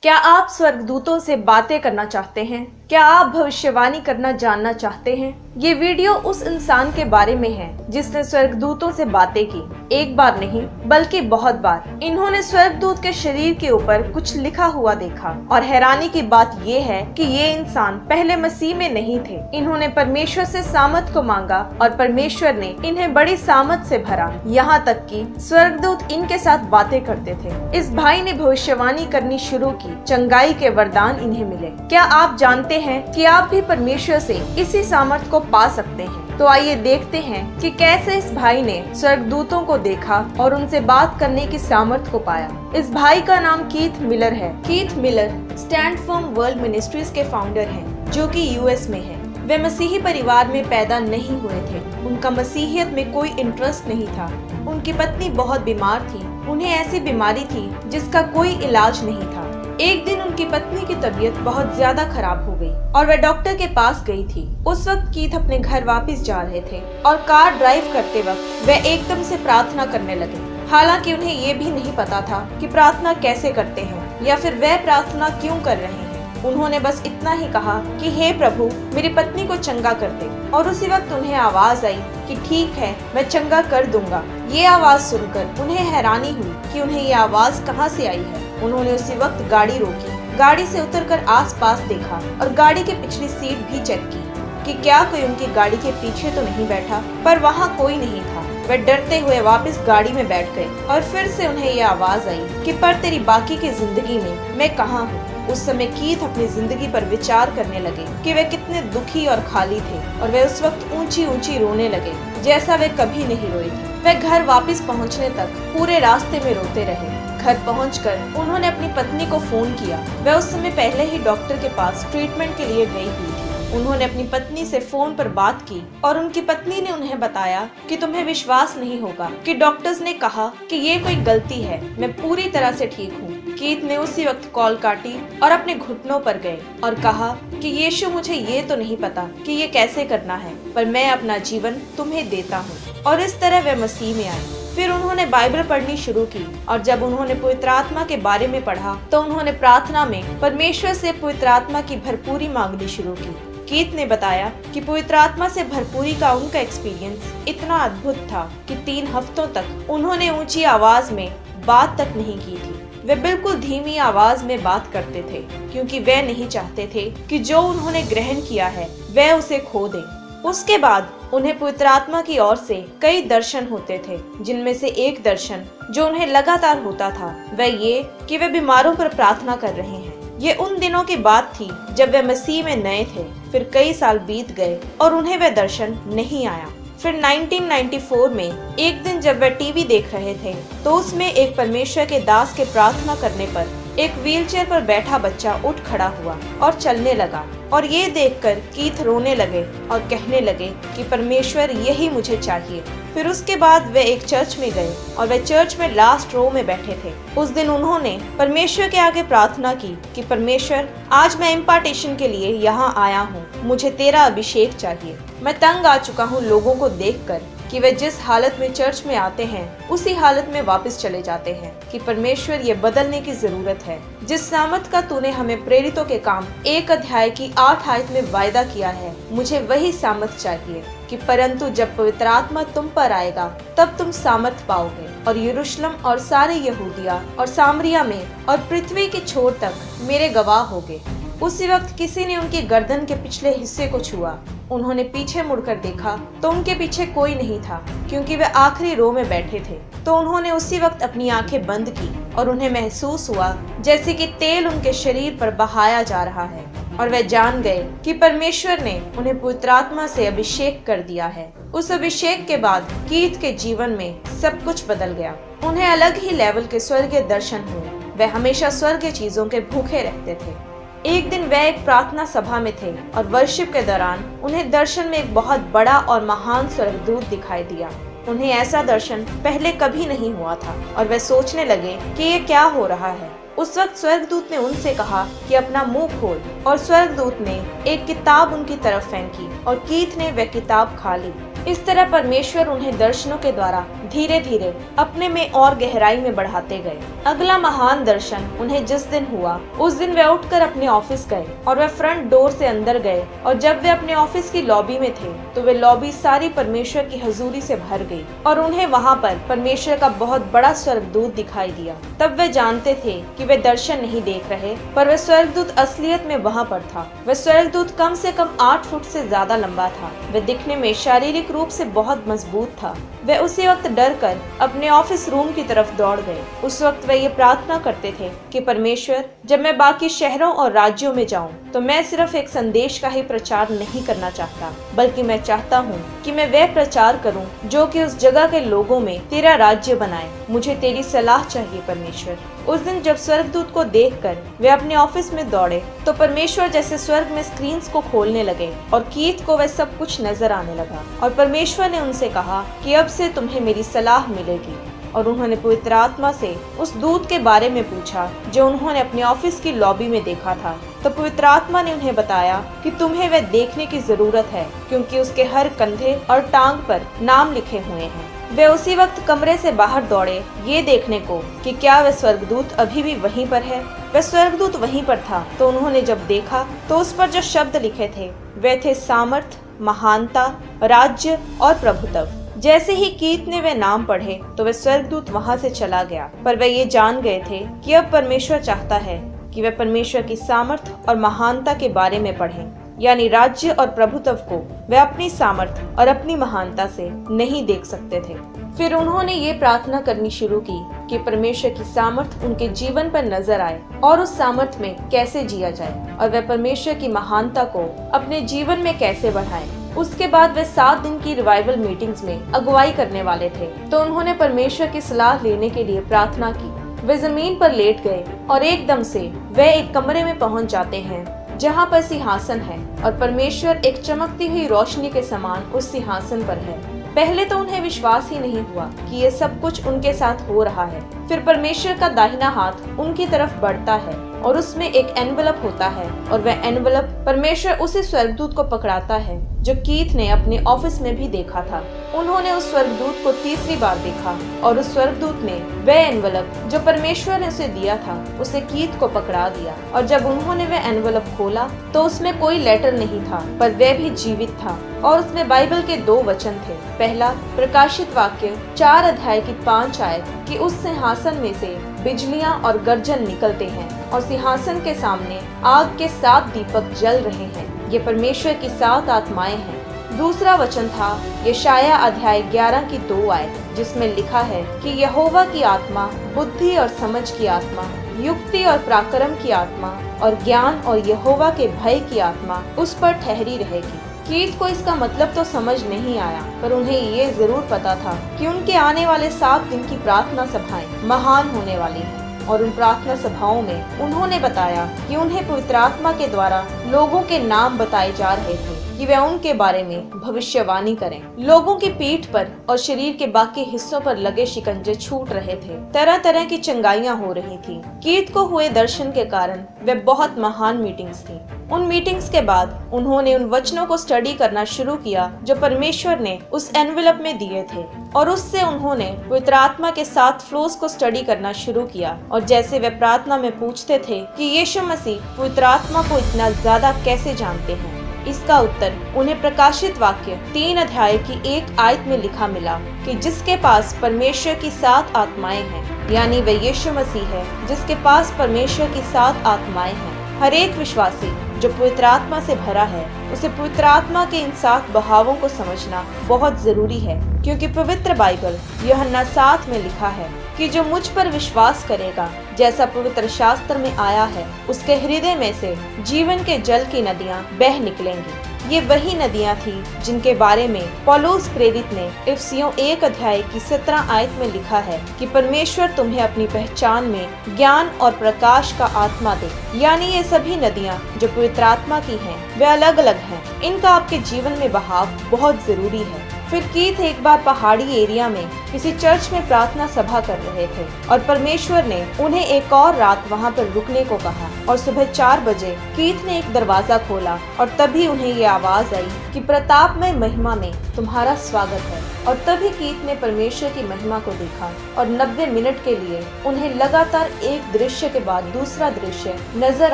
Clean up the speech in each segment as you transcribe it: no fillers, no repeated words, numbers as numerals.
क्या आप स्वर्गदूतों से बातें करना चाहते हैं? क्या आप भविष्यवाणी करना जानना चाहते हैं? ये वीडियो उस इंसान के बारे में है जिसने स्वर्गदूतों से बातें की, एक बार नहीं बल्कि बहुत बार। इन्होंने स्वर्गदूत के शरीर के ऊपर कुछ लिखा हुआ देखा और हैरानी की बात ये है कि ये इंसान पहले मसीह में नहीं थे। इन्होंने परमेश्वर से सामत को मांगा और परमेश्वर ने इन्हें बड़ी सामत से भरा, यहाँ तक कि स्वर्गदूत इनके साथ बातें करते थे। इस भाई ने भविष्यवाणी करनी शुरू की, चंगाई के वरदान इन्हें मिले। क्या आप जानते हैं कि आप भी परमेश्वर से इसी सामर्थ को पा सकते हैं? तो आइए देखते हैं कि कैसे इस भाई ने स्वर्गदूतों को देखा और उनसे बात करने की सामर्थ को पाया। इस भाई का नाम कीथ मिलर है। Keith Miller stand firm world ministries के फाउंडर हैं, जो कि यूएस में है। वे मसीही परिवार में पैदा नहीं हुए थे। उनका मसीहियत में कोई इंटरेस्ट नहीं था। उनकी पत्नी बहुत बीमार थी। उन्हें ऐसी बीमारी थी जिसका कोई इलाज नहीं था। एक दिन उनकी पत्नी की तबीयत बहुत ज्यादा खराब हो गई और वह डॉक्टर के पास गई थी। उस वक्त कीथ अपने घर वापस जा रहे थे और कार ड्राइव करते वक्त वे एकदम से प्रार्थना करने लगे। हालांकि उन्हें ये भी नहीं पता था कि प्रार्थना कैसे करते हैं या फिर वह प्रार्थना क्यों कर रहे हैं। उन्होंने बस इतना ही कहा कि हे प्रभु, मेरी पत्नी को चंगा कर दे। और उसी वक्त उन्हें आवाज आई कि ठीक है, मैं चंगा कर दूंगा। ये आवाज सुनकर उन्हें हैरानी हुई कि उन्हें ये आवाज कहाँ से आई है। उन्होंने उसी वक्त गाड़ी रोकी, गाड़ी से उतरकर आसपास देखा और गाड़ी की पिछली सीट भी चेक की कि क्या कोई उनकी गाड़ी के पीछे तो नहीं बैठा, पर वहाँ कोई नहीं था। वे डरते हुए वापस गाड़ी में बैठ गए और फिर से उन्हें ये आवाज आई कि पर तेरी बाकी की जिंदगी में मैं कहाँ हूँ। उस समय कीथ अपनी जिंदगी पर विचार करने लगे कि वे कितने दुखी और खाली थे और वे उस वक्त ऊंची ऊंची रोने लगे जैसा वे कभी नहीं रोए थे। वे घर वापस पहुंचने तक पूरे रास्ते में रोते रहे। घर पहुंचकर उन्होंने अपनी पत्नी को फोन किया। वह उस समय पहले ही डॉक्टर के पास ट्रीटमेंट के लिए गई हुई थी। उन्होंने अपनी पत्नी से फोन पर बात की और उनकी पत्नी ने उन्हें बताया कि तुम्हें विश्वास नहीं होगा कि डॉक्टर्स ने कहा कि ये कोई गलती है, मैं पूरी तरह से ठीक हूँ। कीथ ने उसी वक्त कॉल काटी और अपने घुटनों पर गए और कहा कि यीशु, मुझे ये तो नहीं पता कि ये कैसे करना है, पर मैं अपना जीवन तुम्हें देता हूँ। और इस तरह वे मसीह में आए। फिर उन्होंने बाइबल पढ़नी शुरू की और जब उन्होंने पवित्र आत्मा के बारे में पढ़ा तो उन्होंने प्रार्थना में परमेश्वर से पवित्र आत्मा की भरपूरी मांगनी शुरू की। कीथ ने बताया कि पवित्र आत्मा से भरपूरी का उनका एक्सपीरियंस इतना अद्भुत था कि 3 हफ्तों तक उन्होंने ऊंची आवाज में बात तक नहीं की थी। वे बिल्कुल धीमी आवाज में बात करते थे क्योंकि वे नहीं चाहते थे कि जो उन्होंने ग्रहण किया है वे उसे खो दें। उसके बाद उन्हें पवित्र आत्मा की ओर से कई दर्शन होते थे, जिनमें से एक दर्शन जो उन्हें लगातार होता था वह ये कि वे बीमारों पर प्रार्थना कर रहे हैं। ये उन दिनों की बात थी जब वे मसीह में नए थे। फिर कई साल बीत गए और उन्हें वह दर्शन नहीं आया। फिर 1994 में एक दिन जब वे टीवी देख रहे थे तो उसमें एक परमेश्वर के दास के प्रार्थना करने पर एक व्हीलचेयर पर बैठा बच्चा उठ खड़ा हुआ और चलने लगा। और ये देखकर कीथ रोने लगे और कहने लगे कि परमेश्वर, यही मुझे चाहिए। फिर उसके बाद वे एक चर्च में गए और वे चर्च में लास्ट रो में बैठे थे। उस दिन उन्होंने परमेश्वर के आगे प्रार्थना की कि परमेश्वर, आज मैं इम्पार्टेशन के लिए यहाँ आया हूँ। मुझे तेरा अभिषेक चाहिए। मैं तंग आ चुका हूँ लोगों को देखकर कि वे जिस हालत में चर्च में आते हैं उसी हालत में वापस चले जाते हैं। कि परमेश्वर, ये बदलने की जरूरत है। जिस सामर्थ का तूने हमें प्रेरितों के काम 1 अध्याय की 8 आयत में वायदा किया है, मुझे वही सामर्थ चाहिए। कि परंतु जब पवित्र आत्मा तुम पर आएगा तब तुम सामर्थ पाओगे और यरूशलेम और सारे यहूदिया और सामरिया में और पृथ्वी की छोर तक मेरे गवाह होगे। उसी वक्त किसी ने उनकी गर्दन के पिछले हिस्से को छुआ। उन्होंने पीछे मुड़कर देखा तो उनके पीछे कोई नहीं था क्योंकि वे आखिरी रो में बैठे थे। तो उन्होंने उसी वक्त अपनी आंखें बंद की और उन्हें महसूस हुआ जैसे कि तेल उनके शरीर पर बहाया जा रहा है और वे जान गए कि परमेश्वर ने उन्हें पवित्र आत्मा से अभिषेक कर दिया है। उस अभिषेक के बाद कीथ के जीवन में सब कुछ बदल गया। उन्हें अलग ही लेवल के स्वर्गीय दर्शन हुए। वे हमेशा स्वर्गीय चीजों के भूखे रहते थे। एक दिन वे एक प्रार्थना सभा में थे और वर्शिप के दौरान उन्हें दर्शन में एक बहुत बड़ा और महान स्वर्गदूत दिखाई दिया। उन्हें ऐसा दर्शन पहले कभी नहीं हुआ था और वे सोचने लगे कि ये क्या हो रहा है। उस वक्त स्वर्गदूत ने उनसे कहा कि अपना मुंह खोल, और स्वर्गदूत ने एक किताब उनकी तरफ फेंकी और कीथ ने वह किताब खा ली। इस तरह परमेश्वर उन्हें दर्शनों के द्वारा धीरे धीरे अपने में और गहराई में बढ़ाते गए। अगला महान दर्शन उन्हें जिस दिन हुआ, उस दिन वे उठकर अपने ऑफिस गए और वे फ्रंट डोर से अंदर गए, और जब वे अपने ऑफिस की लॉबी में थे तो वे लॉबी सारी परमेश्वर की हजूरी से भर गई और उन्हें वहाँ पर परमेश्वर का बहुत बड़ा स्वर्गदूत दिखाई दिया। तब वे जानते थे कि वे दर्शन नहीं देख रहे, पर वे स्वर्गदूत असलियत में वहाँ पर था। वह स्वर्गदूत कम से कम 8 फुट से ज्यादा लंबा था। वह दिखने में शारीरिक रूप से बहुत मजबूत था। वे उसी वक्त डर कर अपने ऑफिस रूम की तरफ दौड़ गए। उस वक्त वे ये प्रार्थना करते थे कि परमेश्वर, जब मैं बाकी शहरों और राज्यों में जाऊं तो मैं सिर्फ एक संदेश का ही प्रचार नहीं करना चाहता, बल्कि मैं चाहता हूं कि मैं वह प्रचार करूं जो कि उस जगह के लोगों में तेरा राज्य बनाए। मुझे तेरी सलाह चाहिए परमेश्वर। उस दिन जब स्वर्गदूत को देखकर वे अपने ऑफिस में दौड़े तो परमेश्वर जैसे स्वर्ग में स्क्रीन्स को खोलने लगे और कीथ को वह सब कुछ नजर आने लगा। और परमेश्वर ने उनसे कहा कि अब से तुम्हें मेरी सलाह मिलेगी। और उन्होंने पवित्र आत्मा से उस दूत के बारे में पूछा जो उन्होंने अपने ऑफिस की लॉबी में देखा था। तो पवित्र आत्मा ने उन्हें बताया कि तुम्हें वह देखने की जरूरत है, क्योंकि उसके हर कंधे और टांग पर नाम लिखे हुए हैं। वे उसी वक्त कमरे से बाहर दौड़े ये देखने को कि क्या वह स्वर्गदूत अभी भी वहीं पर है। वह स्वर्गदूत वहीं पर था। तो उन्होंने जब देखा तो उस पर जो शब्द लिखे थे वे थे सामर्थ, महानता, राज्य और प्रभुत्व। जैसे ही कीथ ने वे नाम पढ़े तो वह स्वर्गदूत वहां से चला गया। पर वे ये जान गए थे कि अब परमेश्वर चाहता है कि वे परमेश्वर की सामर्थ और महानता के बारे में पढ़ें, यानी राज्य और प्रभुत्व को वे अपनी सामर्थ और अपनी महानता से नहीं देख सकते थे। फिर उन्होंने ये प्रार्थना करनी शुरू की कि परमेश्वर की सामर्थ उनके जीवन पर नजर आए और उस सामर्थ में कैसे जिया जाए, और वे परमेश्वर की महानता को अपने जीवन में कैसे बढ़ाएं। उसके बाद वे 7 दिन की रिवाइवल मीटिंग्स में अगुवाई करने वाले थे। तो उन्होंने परमेश्वर की सलाह लेने के लिए प्रार्थना की। वे जमीन पर लेट गए और एकदम से वे एक कमरे में पहुंच जाते हैं जहां पर सिंहासन है, और परमेश्वर एक चमकती हुई रोशनी के समान उस सिंहासन पर है। पहले तो उन्हें विश्वास ही नहीं हुआ कि ये सब कुछ उनके साथ हो रहा है। फिर परमेश्वर का दाहिना हाथ उनकी तरफ बढ़ता है और उसमें एक एनवलप होता है, और वह एनवलप परमेश्वर उसी स्वर्गदूत को पकड़ाता है जो कीथ ने अपने ऑफिस में भी देखा था। उन्होंने उस स्वर्गदूत को तीसरी बार देखा, और उस स्वर्गदूत ने वह एनवलप जो परमेश्वर ने उसे दिया था उसे कीथ को पकड़ा दिया। और जब उन्होंने वह एनवलप खोला तो उसमें कोई लेटर नहीं था, पर वह भी जीवित था, और उसमें बाइबल के 2 वचन थे। पहला, प्रकाशित वाक्य 4 अध्याय की 5 आयत कि उस सिंहासन में से बिजलियां और गर्जन निकलते हैं, और सिंहासन के सामने आग के 7 दीपक जल रहे हैं। ये परमेश्वर की 7 आत्माएं हैं। दूसरा वचन था यशाया अध्याय 11 की 2 आयत, जिसमें लिखा है कि यहोवा की आत्मा बुद्धि और समझ की आत्मा, युक्ति और पराक्रम की आत्मा और ज्ञान और यहोवा के भय की आत्मा उस पर ठहरी रहेगी। कीथ को इसका मतलब तो समझ नहीं आया, पर उन्हें ये जरूर पता था कि उनके आने वाले 7 दिन की प्रार्थना सभाएं महान होने वाली हैं। और उन प्रार्थना सभाओं में उन्होंने बताया कि उन्हें पवित्र आत्मा के द्वारा लोगों के नाम बताए जा रहे थे कि वे उनके बारे में भविष्यवाणी करें। लोगों की पीठ पर और शरीर के बाकी हिस्सों पर लगे शिकंजे छूट रहे थे। तरह तरह की चंगाइयां हो रही थी। कीथ को हुए दर्शन के कारण वे बहुत महान मीटिंग्स थी। उन मीटिंग्स के बाद उन्होंने उन वचनों को स्टडी करना शुरू किया जो परमेश्वर ने उस एनवेलप में दिए थे, और उससे उन्होंने पवित्र आत्मा के 7 फ्लोज को स्टडी करना शुरू किया। और जैसे वे प्रार्थना में पूछते थे कि यीशु मसीह पवित्र आत्मा को इतना ज्यादा कैसे जानते हैं, इसका उत्तर उन्हें प्रकाशित वाक्य 3 अध्याय की 1 आयत में लिखा मिला कि जिसके पास परमेश्वर की 7 आत्माएं हैं, यानी वह यीशु मसीह है जिसके पास परमेश्वर की 7 आत्माएं हैं। हर एक विश्वासी जो पवित्र आत्मा से भरा है उसे पवित्र आत्मा के इन 7 बहावों को समझना बहुत जरूरी है, क्योंकि पवित्र बाइबल यूहन्ना 7 में लिखा है कि जो मुझ पर विश्वास करेगा, जैसा पवित्र शास्त्र में आया है, उसके हृदय में से जीवन के जल की नदियां बह निकलेंगी। ये वही नदियां थी जिनके बारे में पौलुस प्रेरित ने इफिसियों 1 अध्याय की 17 आयत में लिखा है कि परमेश्वर तुम्हें अपनी पहचान में ज्ञान और प्रकाश का आत्मा दे। यानी ये सभी नदियां जो पवित्र आत्मा की हैं, वे अलग अलग हैं। इनका आपके जीवन में बहाव बहुत जरूरी है। फिर कीथ एक बार पहाड़ी एरिया में किसी चर्च में प्रार्थना सभा कर रहे थे, और परमेश्वर ने उन्हें एक और रात वहां पर रुकने को कहा। और सुबह 4 बजे कीथ ने एक दरवाजा खोला, और तभी उन्हें ये आवाज आई कि प्रताप में महिमा में तुम्हारा स्वागत है। और तभी कीथ ने परमेश्वर की महिमा को देखा और 90 मिनट के लिए उन्हें लगातार एक दृश्य के बाद दूसरा दृश्य नजर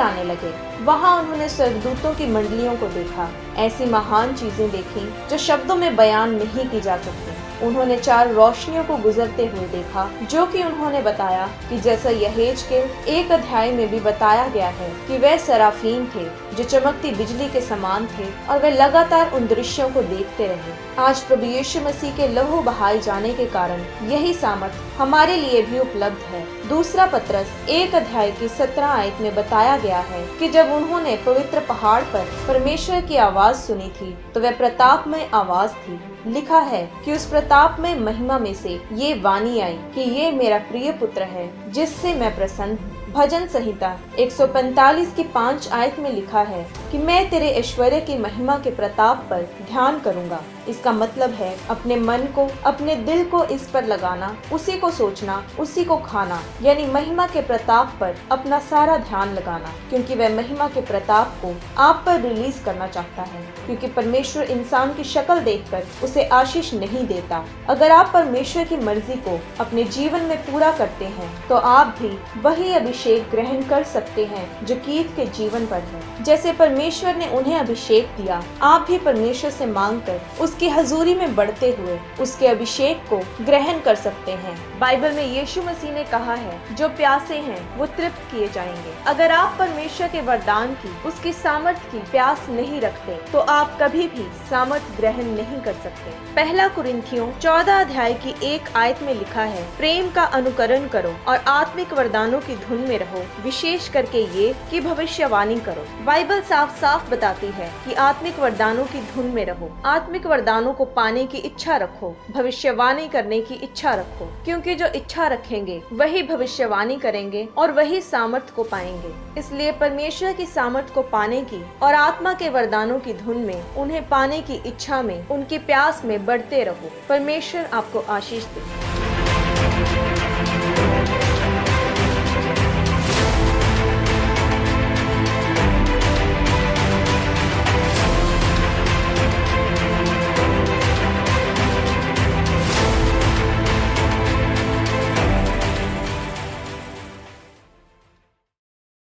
आने लगे। वहाँ उन्होंने स्वर्गदूतों की मंडलियों को देखा, ऐसी महान चीजें देखी जो शब्दों में बयान नहीं की जा सकती। उन्होंने 4 रोशनियों को गुजरते हुए देखा, जो कि उन्होंने बताया कि जैसा यहेजकेल 1 अध्याय में भी बताया गया है कि वे सराफीन थे जो चमकती बिजली के समान थे और वे लगातार उन दृश्यों को देखते रहे। आज प्रभु यीशु मसीह के लहू बहाए जाने के कारण यही सामर्थ हमारे लिए भी उपलब्ध है। दूसरा पत्रस 1 अध्याय की 17 आयत में बताया गया है कि जब उन्होंने पवित्र पहाड़ पर परमेश्वर की आवाज सुनी थी तो वह प्रतापमय आवाज थी। लिखा है कि उस प्रताप में महिमा में से ये वाणी आई कि ये मेरा प्रिय पुत्र है जिससे मैं प्रसन्न हूँ। भजन संहिता 145 की 5 आयत में लिखा है कि मैं तेरे ऐश्वर्य की महिमा के प्रताप पर ध्यान करूंगा। इसका मतलब है अपने मन को, अपने दिल को इस पर लगाना, उसी को सोचना, उसी को खाना, यानी महिमा के प्रताप पर अपना सारा ध्यान लगाना, क्योंकि वह महिमा के प्रताप को आप पर रिलीज करना चाहता है। क्योंकि परमेश्वर इंसान की शक्ल देखकर उसे आशीष नहीं देता। अगर आप परमेश्वर की मर्जी को अपने जीवन में पूरा करते हैं तो आप भी वही अभिषेक ग्रहण कर सकते हैं जो कीथ के जीवन पर है। जैसे परमेश्वर ने उन्हें अभिषेक दिया, आप भी परमेश्वर से मांगकर उसकी हजूरी में बढ़ते हुए उसके अभिषेक को ग्रहण कर सकते हैं। बाइबल में यीशु मसीह ने कहा है, जो प्यासे हैं वो तृप्त किए जाएंगे। अगर आप परमेश्वर के वरदान की, उसकी सामर्थ की प्यास नहीं रखते तो आप कभी भी सामर्थ ग्रहण नहीं कर सकते। पहला कुरिन्थियों 14 अध्याय की 1 आयत में लिखा है, प्रेम का अनुकरण करो और आत्मिक वरदानों की धुन में रहो, विशेष करके ये कि भविष्यवाणी करो। बाइबल साफ साफ बताती है कि आत्मिक वरदानों की धुन में रहो, आत्मिक वरदानों को पाने की इच्छा रखो, भविष्यवाणी करने की इच्छा रखो, क्योंकि जो इच्छा रखेंगे वही भविष्यवाणी करेंगे और वही सामर्थ को पाएंगे। इसलिए परमेश्वर की सामर्थ को पाने की और आत्मा के वरदानों की धुन में, उन्हें पाने की इच्छा में, उनकी प्यास में बढ़ते रहो। परमेश्वर आपको आशीष दे।